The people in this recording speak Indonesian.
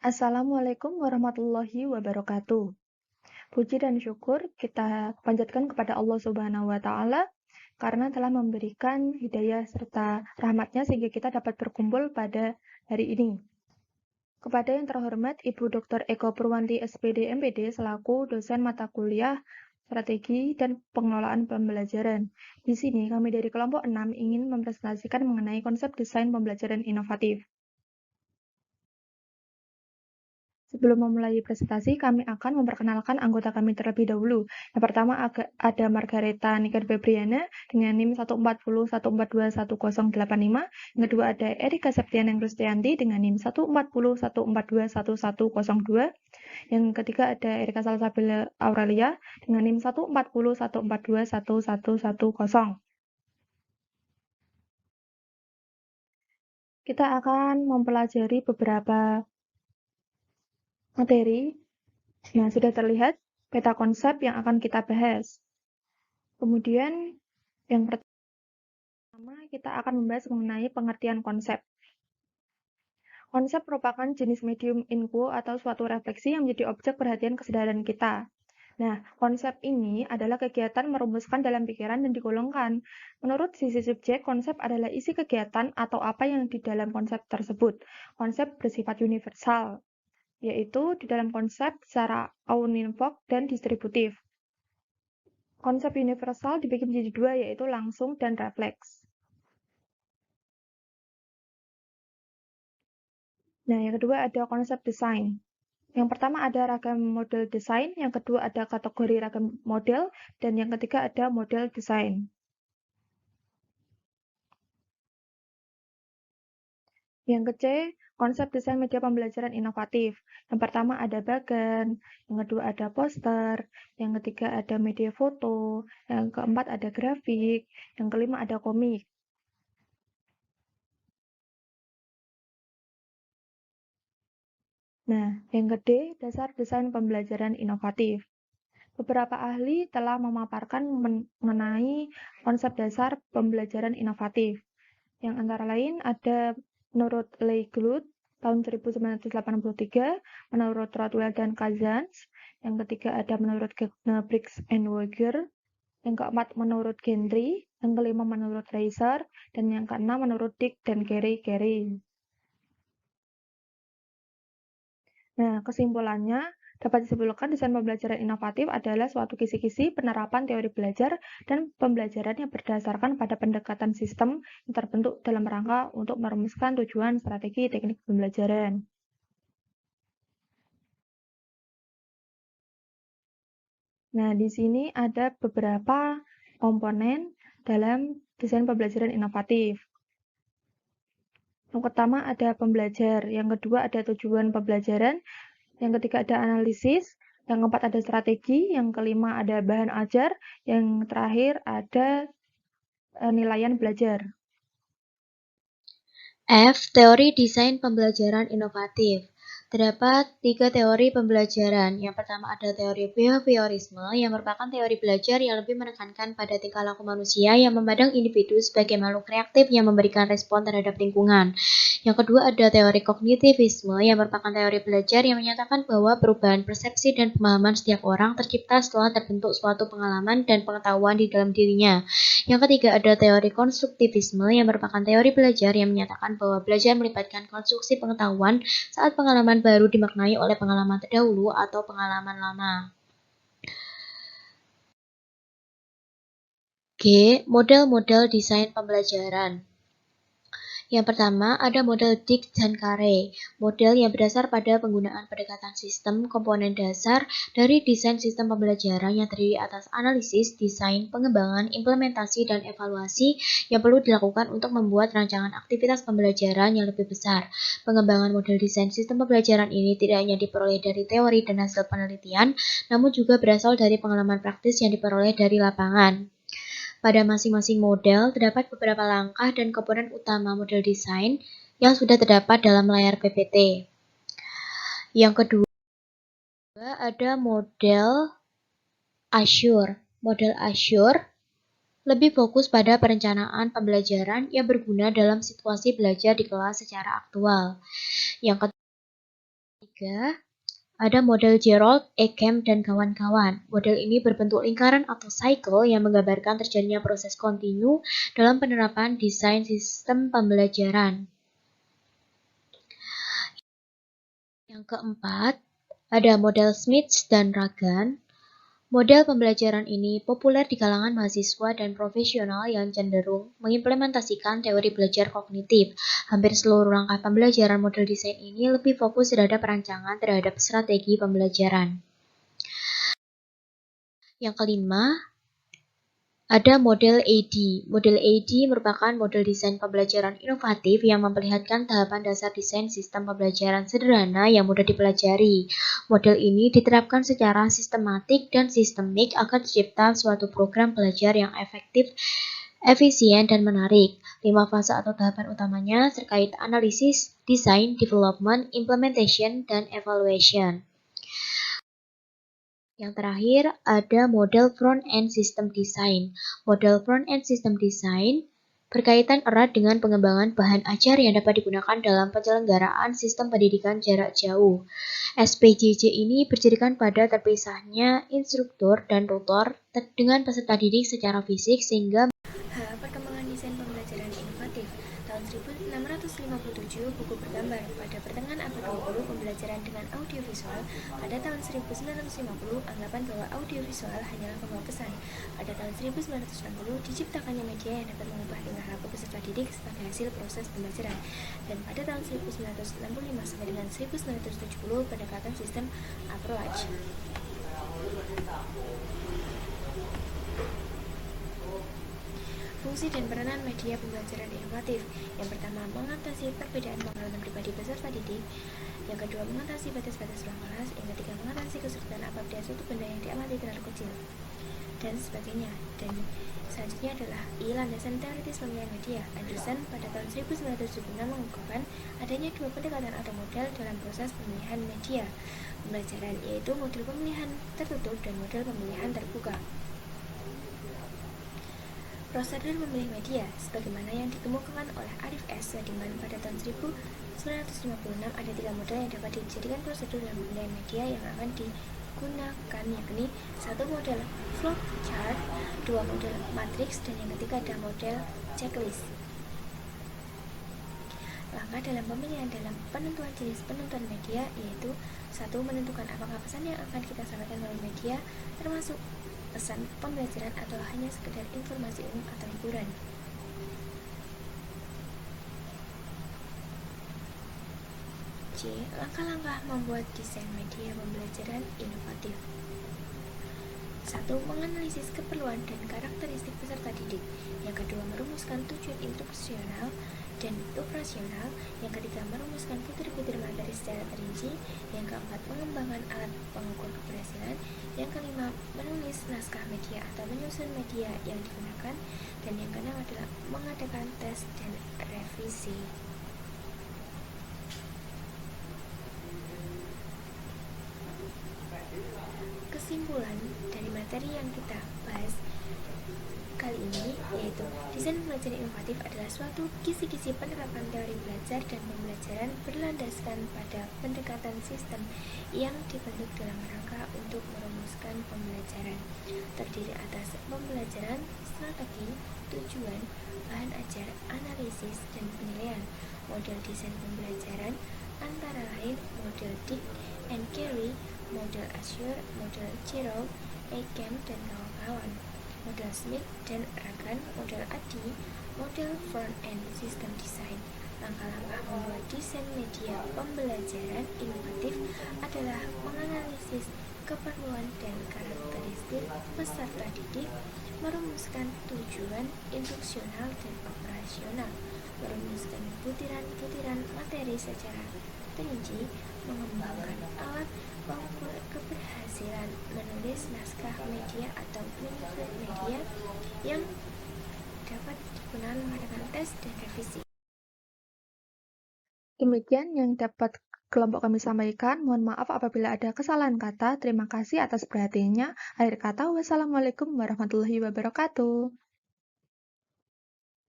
Assalamualaikum warahmatullahi wabarakatuh. Puji dan syukur kita panjatkan kepada Allah Subhanahu wa Ta'ala karena telah memberikan hidayah serta rahmatnya sehingga kita dapat berkumpul pada hari ini. Kepada yang terhormat Ibu Dr. Eko Purwanti SPD MPD selaku dosen mata kuliah Strategi dan Pengelolaan Pembelajaran. Di sini kami dari kelompok 6 ingin mempresentasikan mengenai konsep desain pembelajaran inovatif. Sebelum memulai presentasi, kami akan memperkenalkan anggota kami terlebih dahulu. Yang pertama ada Margareta Niken Febriana dengan NIM 14014211085. Yang kedua ada Erika Septiana Rustianti dengan NIM 14014211102. Yang ketiga ada Erika Salsabila Aurelia dengan NIM 14014211110. Kita akan mempelajari beberapa materi. Nah, sudah terlihat peta konsep yang akan kita bahas. Kemudian, yang pertama kita akan membahas mengenai pengertian konsep. Konsep merupakan jenis medium info atau suatu refleksi yang menjadi objek perhatian kesadaran kita. Nah, konsep ini adalah kegiatan merumuskan dalam pikiran dan digolongkan. Menurut sisi subjek, konsep adalah isi kegiatan atau apa yang di dalam konsep tersebut. Konsep bersifat universal, yaitu di dalam konsep secara univok dan distributif. Konsep universal dibagi menjadi dua, yaitu langsung dan refleks. Nah, yang kedua ada konsep desain. Yang pertama ada ragam model desain, yang kedua ada kategori ragam model, dan yang ketiga ada model desain. Yang ketiga, konsep desain media pembelajaran inovatif. Yang pertama ada bagan, yang kedua ada poster, yang ketiga ada media foto, yang keempat ada grafik, yang kelima ada komik. Nah, yang kedua, dasar desain pembelajaran inovatif. Beberapa ahli telah memaparkan mengenai konsep dasar pembelajaran inovatif. Yang antara lain ada menurut Leigloot tahun 1983, menurut Rothwell dan Kazans, yang ketiga ada menurut Gagner, Briggs and Weger, yang keempat menurut Gentry, yang kelima menurut Reiser, dan yang keenam menurut Dick dan Gary. Nah, kesimpulannya, dapat disimpulkan desain pembelajaran inovatif adalah suatu kisi-kisi penerapan teori belajar dan pembelajaran yang berdasarkan pada pendekatan sistem yang terbentuk dalam rangka untuk merumuskan tujuan, strategi, teknik pembelajaran. Nah, di sini ada beberapa komponen dalam desain pembelajaran inovatif. Yang pertama ada pembelajar, yang kedua ada tujuan pembelajaran, yang ketiga ada analisis, yang keempat ada strategi, yang kelima ada bahan ajar, yang terakhir ada nilaian belajar. F. Teori desain pembelajaran inovatif. Terdapat 3 teori pembelajaran. Yang pertama ada teori behaviorisme yang merupakan teori belajar yang lebih menekankan pada tingkah laku manusia yang memandang individu sebagai makhluk reaktif yang memberikan respon terhadap lingkungan. Yang kedua ada teori kognitivisme yang merupakan teori belajar yang menyatakan bahwa perubahan persepsi dan pemahaman setiap orang tercipta setelah terbentuk suatu pengalaman dan pengetahuan di dalam dirinya. Yang ketiga ada teori konstruktivisme yang merupakan teori belajar yang menyatakan bahwa belajar melibatkan konstruksi pengetahuan saat pengalaman baru dimaknai oleh pengalaman terdahulu atau pengalaman lama. G. Model-model desain pembelajaran. Yang pertama, ada model Dick dan Carey, model yang berdasar pada penggunaan pendekatan sistem komponen dasar dari desain sistem pembelajaran yang terdiri atas analisis, desain, pengembangan, implementasi, dan evaluasi yang perlu dilakukan untuk membuat rancangan aktivitas pembelajaran yang lebih besar. Pengembangan model desain sistem pembelajaran ini tidak hanya diperoleh dari teori dan hasil penelitian, namun juga berasal dari pengalaman praktis yang diperoleh dari lapangan. Pada masing-masing model, terdapat beberapa langkah dan komponen utama model desain yang sudah terdapat dalam layar PPT. Yang kedua, ada model Azure. Model Azure lebih fokus pada perencanaan pembelajaran yang berguna dalam situasi belajar di kelas secara aktual. Yang ketiga, Ketiga, ada model Gerald, Ekem, dan kawan-kawan. Model ini berbentuk lingkaran atau cycle yang menggambarkan terjadinya proses kontinu dalam penerapan desain sistem pembelajaran. Yang keempat, ada model Smith dan Ragan. Model pembelajaran ini populer di kalangan mahasiswa dan profesional yang cenderung mengimplementasikan teori belajar kognitif. Hampir seluruh langkah pembelajaran model desain ini lebih fokus terhadap perancangan terhadap strategi pembelajaran. Yang kelima, ada model AD. Model AD merupakan model desain pembelajaran inovatif yang memperlihatkan tahapan dasar desain sistem pembelajaran sederhana yang mudah dipelajari. Model ini diterapkan secara sistematik dan sistemik agar tercipta suatu program belajar yang efektif, efisien, dan menarik. 5 fase atau tahapan utamanya terkait analisis, design, development, implementation, dan evaluation. Yang terakhir, ada model front-end system design. Model front-end system design berkaitan erat dengan pengembangan bahan ajar yang dapat digunakan dalam penyelenggaraan sistem pendidikan jarak jauh. SPJJ ini berdirikan pada terpisahnya instruktur dan tutor dengan peserta didik secara fisik sehingga Perkembangan desain pembelajaran inovatif. Tahun 1657, buku bergambar. Pada pertengahan abad 20, pembelajaran dengan audiovisual. Pada tahun 1950, anggapan bahwa audiovisual hanyalah pembawa pesan. Pada tahun 1960, diciptakannya media yang dapat mengubah tingkah laku peserta didik sebagai hasil proses pembelajaran. Dan pada tahun 1965 sampai dengan 1970, pendekatan sistem approach. Fungsi dan peranan media pembelajaran inovatif. Yang pertama, mengatasi perbedaan pengalaman pribadi peserta didik. Yang kedua, mengatasi batas-batas ruang kelas. Yang ketiga, mengatasi kesulitan apabila suatu benda yang diamati terlalu kecil, dan sebagainya. Dan selanjutnya adalah I. Landasan teoritis pemilihan media. Anderson pada tahun 1976 mengungkapkan adanya dua pendekatan atau model dalam proses pemilihan media pembelajaran, yaitu model pemilihan tertutup dan model pemilihan terbuka. Prosedur memilih media, sebagaimana yang dikemukakan oleh Arif S. Sadiman pada tahun 1956, ada 3 model yang dapat dijadikan prosedur dalam pemilihan media yang akan digunakan, yakni 1 model flowchart, 2 model matriks, dan yang ketiga ada model checklist. Langkah dalam pemilihan dalam penentuan jenis penonton media yaitu 1. Menentukan apakah pesan yang akan kita sampaikan melalui media termasuk pesan pembelajaran atau hanya sekedar informasi umum atau hiburan. C. Langkah-langkah membuat desain media pembelajaran inovatif. 1. Menganalisis keperluan dan karakteristik peserta didik. Yang kedua, merumuskan tujuan instruksional dan operasional. Yang ketiga, merumuskan butir-butir materi secara terinci. Yang keempat, mengembangkan alat pengukur keberhasilan. Yang kelima, menulis naskah media atau menyusun media yang digunakan. Dan yang keenam adalah mengadakan tes dan revisi. Kesimpulan dari materi yang kita bahas kali ini yaitu desain pembelajaran inovatif adalah suatu kisi-kisi penerapan teori belajar dan pembelajaran berlandaskan pada pendekatan sistem yang dibentuk dalam rangka untuk merumuskan pembelajaran, terdiri atas pembelajaran, strategi, tujuan, bahan ajar, analisis, dan penilaian. Model desain pembelajaran antara lain model Dick and Carey, model Azure, model Gerald, Ekem, dan kawan-kawan, model Smith dan Ragan, model ADI, model front-end system design. Langkah-langkah membuat desain media pembelajaran inovatif adalah menganalisis keperluan dan karakteristik peserta didik, merumuskan tujuan instruksional dan operasional, merumuskan butiran-butiran materi secara terinci, mengembangkan alat pengukur keberhasilan, menulis naskah media atau menyusun media yang dapat digunakan mengadakan tes dan revisi. Demikian yang dapat kelompok kami sampaikan. Mohon maaf apabila ada kesalahan kata. Terima kasih atas perhatiannya. Akhir kata, wassalamualaikum warahmatullahi wabarakatuh.